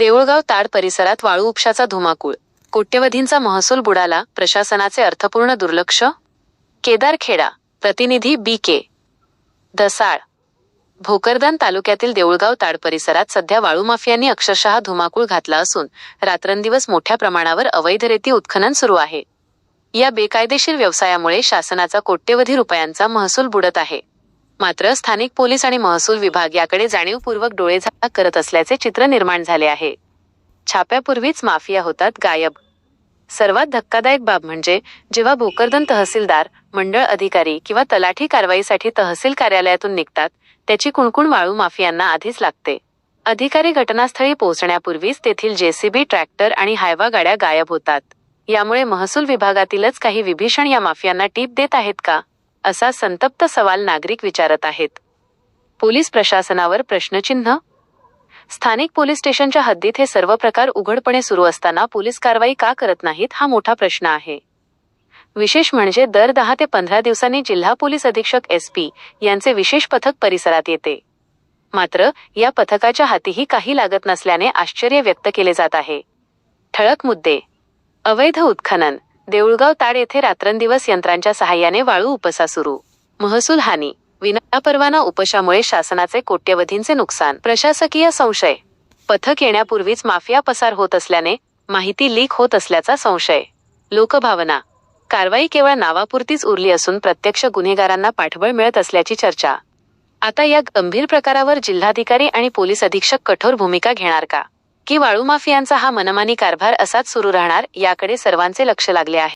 देऊळगाव ताड परिसरात वाळू उपशाचा धुमाकूळ, कोट्यवधींचा महसूल बुडाला, प्रशासनाचे अर्थपूर्ण दुर्लक्ष. केदारखेडा प्रतिनिधी बी.के. दसाळ. भोकरदन तालुक्यातील देऊळगाव ताड परिसरात सध्या वाळू माफियांनी अक्षरशः धुमाकूळ घातला असून रात्रंदिवस मोठ्या प्रमाणावर अवैध रेती उत्खनन सुरू आहे. या बेकायदेशीर व्यवसायामुळे शासनाचा कोट्यवधी रुपयांचा महसूल बुडत आहे. मात्र स्थानिक पोलीस आणि महसूल विभाग याकडे जाणीवपूर्वक डोळेझाक करत असल्याचे चित्र निर्माण झाले आहे. छाप्यापूर्वीच माफिया होतात गायब. सर्वात धक्कादायक बाब म्हणजे जेव्हा भोकरदन तहसीलदार, मंडळ अधिकारी किंवा तलाठी कारवाईसाठी तहसील कार्यालयातून निघतात, त्याची कुणकुण वाळू माफियांना आधीच लागते. अधिकारी घटनास्थळी पोहोचण्यापूर्वीच तेथील जेसीबी, ट्रॅक्टर आणि हायवा गाड्या गायब होतात. यामुळे महसूल विभागातीलच काही विभीषण या माफियांना टीप देत आहेत का, असा संतप्त सवाल नागरिक विचारत आहेत. पोलीस प्रशासनावर प्रश्नचिन्ह. स्थानिक पोलीस स्टेशनच्या हद्दीत हे सर्व प्रकार उघडपणे सुरू असताना पोलीस कारवाई का करत नाहीत, हा मोठा प्रश्न आहे. विशेष म्हणजे दर 10 ते 15 दिवसांनी जिल्हा पोलीस अधीक्षक SP यांचे विशेष पथक परिसरात येते. मात्र या पथकाच्या हातीही काही लागत नसल्याने आश्चर्य व्यक्त केले जात आहे. ठळक मुद्दे. अवैध उत्खनन. देऊळगाव ताड येथे रात्रंदिवस यंत्रांच्या सहाय्याने वाळू उपसा सुरू. महसूल हानी. विनापरवाना उपशामुळे शासनाचे कोट्यवधींचे नुकसान. प्रशासकीय संशय. पथक येण्यापूर्वीच माफिया पसार होत असल्याने माहिती लीक होत असल्याचा संशय. लोकभावना. कारवाई केवळ नावापुरतीच उरली असून प्रत्यक्ष गुन्हेगारांना पाठबळ मिळत असल्याची चर्चा. आता या गंभीर प्रकारावर जिल्हाधिकारी आणि पोलीस अधीक्षक कठोर भूमिका घेणार का, की वाळू माफियांचा हा मनमानी कारभार असाच सुरू राहणार, याकडे सर्वांचे लक्ष लागले आहे.